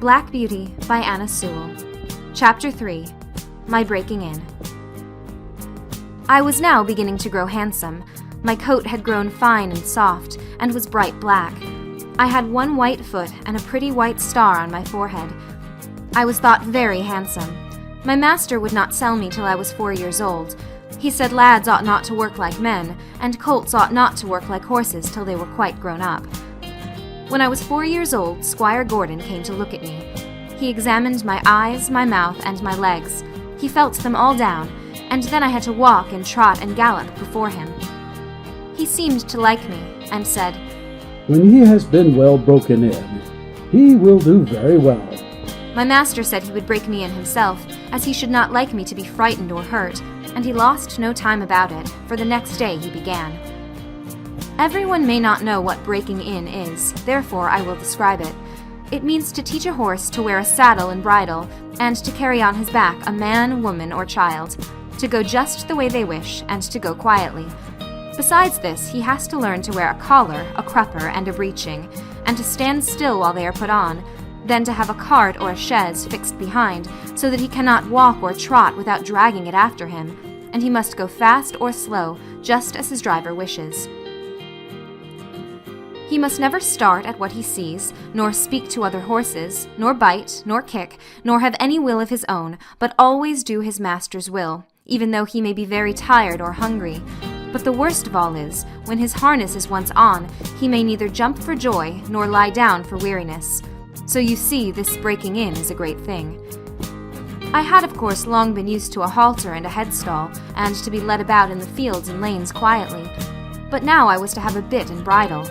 Blackbeauty by Anna Sewell. Chapter 3. My Breaking In. I was now beginning to grow handsome. My coat had grown fine and soft, and was bright black. I had one white foot and a pretty white star on my forehead. I was thought very handsome. My master would not sell me till I was 4 years old. He said lads ought not to work like men, and colts ought not to work like horses till they were quite grown up. When I was 4 years old, Squire Gordon came to look at me. He examined my eyes, my mouth, and my legs. He felt them all down, and then I had to walk and trot and gallop before him. He seemed to like me, and said, "When he has been well broken in, he will do very well." My master said he would break me in himself, as he should not like me to be frightened or hurt, and he lost no time about it, for the next day he began. Everyone may not know what breaking in is, therefore I will describe it. It means to teach a horse to wear a saddle and bridle, and to carry on his back a man, woman, or child, to go just the way they wish, and to go quietly. Besides this, he has to learn to wear a collar, a crupper, and a breeching, and to stand still while they are put on, then to have a cart or a chaise fixed behind, so that he cannot walk or trot without dragging it after him, and he must go fast or slow, just as his driver wishes. He must never start at what he sees, nor speak to other horses, nor bite, nor kick, nor have any will of his own, but always do his master's will, even though he may be very tired or hungry. But the worst of all is, when his harness is once on, he may neither jump for joy, nor lie down for weariness. So you see, this breaking in is a great thing. I had, of course, long been used to a halter and a headstall, and to be led about in the fields and lanes quietly. But now I was to have a bit and bridle.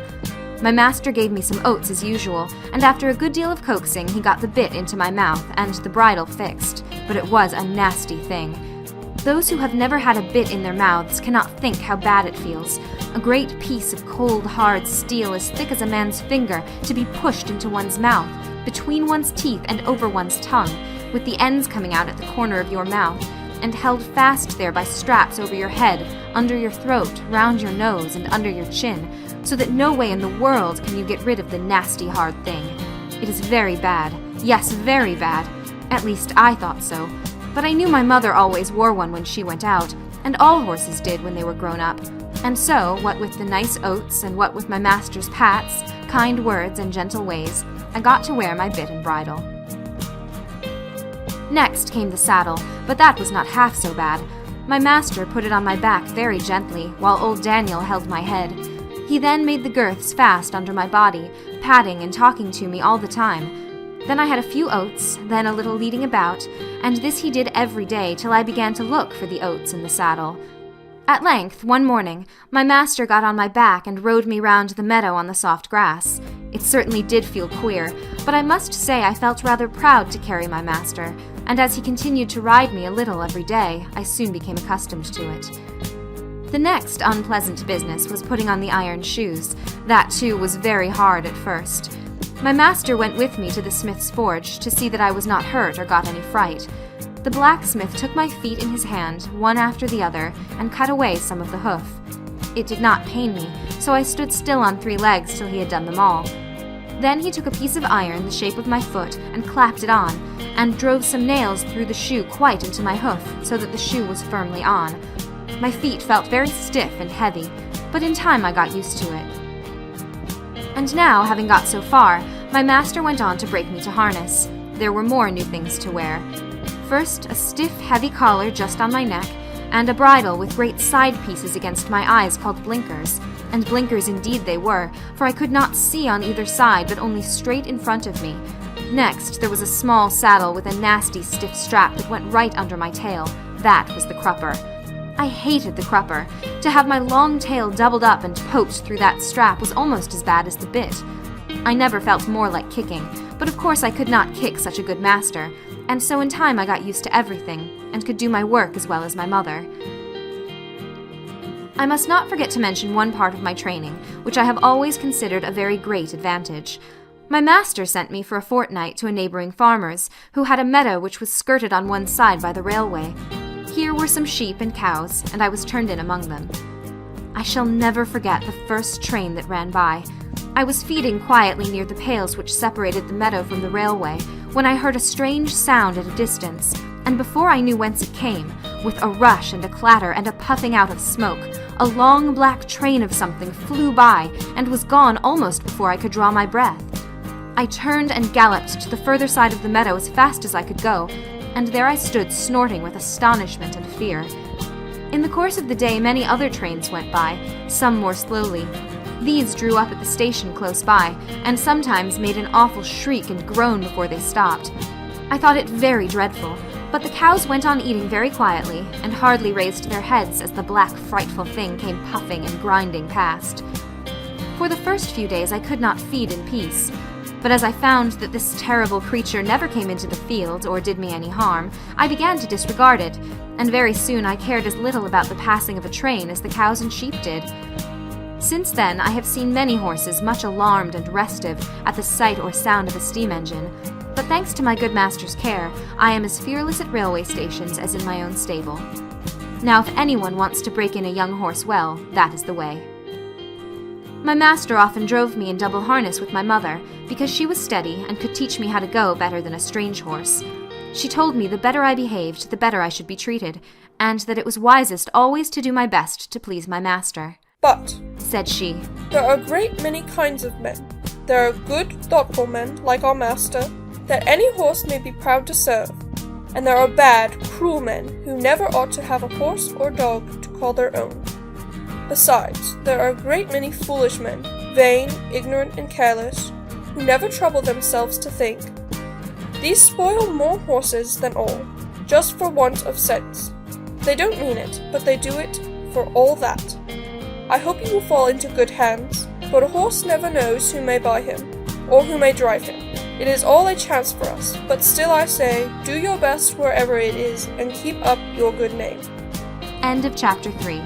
My master gave me some oats as usual, and after a good deal of coaxing he got the bit into my mouth and the bridle fixed, but it was a nasty thing. Those who have never had a bit in their mouths cannot think how bad it feels. A great piece of cold, hard steel as thick as a man's finger to be pushed into one's mouth, between one's teeth and over one's tongue, with the ends coming out at the corner of your mouth, and held fast there by straps over your head, under your throat, round your nose, and under your chin, so that no way in the world can you get rid of the nasty hard thing. It is very bad. Yes, very bad. At least I thought so. But I knew my mother always wore one when she went out, and all horses did when they were grown up. And so, what with the nice oats, and what with my master's pats, kind words, and gentle ways, I got to wear my bit and bridle. Next came the saddle, but that was not half so bad. My master put it on my back very gently, while old Daniel held my head. He then made the girths fast under my body, patting and talking to me all the time. Then I had a few oats, then a little leading about, and this he did every day till I began to look for the oats in the saddle. At length, one morning, my master got on my back and rode me round the meadow on the soft grass. It certainly did feel queer, but I must say I felt rather proud to carry my master, and as he continued to ride me a little every day, I soon became accustomed to it. The next unpleasant business was putting on the iron shoes. That, too, was very hard at first. My master went with me to the smith's forge to see that I was not hurt or got any fright. The blacksmith took my feet in his hand, one after the other, and cut away some of the hoof. It did not pain me, so I stood still on 3 legs till he had done them all. Then he took a piece of iron the shape of my foot and clapped it on, and drove some nails through the shoe quite into my hoof, so that the shoe was firmly on. My feet felt very stiff and heavy, but in time I got used to it. And now, having got so far, my master went on to break me to harness. There were more new things to wear. First, a stiff, heavy collar just on my neck, and a bridle with great side pieces against my eyes called blinkers. And blinkers indeed they were, for I could not see on either side, but only straight in front of me. Next, there was a small saddle with a nasty stiff strap that went right under my tail. That was the crupper. I hated the crupper. To have my long tail doubled up and poked through that strap was almost as bad as the bit. I never felt more like kicking, but of course I could not kick such a good master, and so in time I got used to everything, and could do my work as well as my mother. I must not forget to mention one part of my training, which I have always considered a very great advantage. My master sent me for a fortnight to a neighboring farmer's, who had a meadow which was skirted on one side by the railway. Here were some sheep and cows, and I was turned in among them. I shall never forget the first train that ran by. I was feeding quietly near the pales which separated the meadow from the railway, when I heard a strange sound at a distance, and before I knew whence it came, with a rush and a clatter and a puffing out of smoke, a long black train of something flew by and was gone almost before I could draw my breath. I turned and galloped to the further side of the meadow as fast as I could go, and there I stood snorting with astonishment and fear. In the course of the day many other trains went by, some more slowly. These drew up at the station close by, and sometimes made an awful shriek and groan before they stopped. I thought it very dreadful, but the cows went on eating very quietly, and hardly raised their heads as the black, frightful thing came puffing and grinding past. For the first few days I could not feed in peace, but as I found that this terrible creature never came into the field or did me any harm, I began to disregard it, and very soon I cared as little about the passing of a train as the cows and sheep did. Since then I have seen many horses much alarmed and restive at the sight or sound of a steam engine, but thanks to my good master's care, I am as fearless at railway stations as in my own stable. Now if anyone wants to break in a young horse well, that is the way. My master often drove me in double harness with my mother, because she was steady and could teach me how to go better than a strange horse. She told me the better I behaved, the better I should be treated, and that it was wisest always to do my best to please my master. "But," said she, "there are a great many kinds of men. There are good, thoughtful men, like our master, that any horse may be proud to serve, and there are bad, cruel men who never ought to have a horse or dog to call their own. Besides, there are a great many foolish men, vain, ignorant, and careless, who never trouble themselves to think. These spoil more horses than all, just for want of sense. They don't mean it, but they do it for all that. I hope you will fall into good hands, for a horse never knows who may buy him, or who may drive him. It is all a chance for us, but still I say, do your best wherever it is, and keep up your good name." End of chapter 3.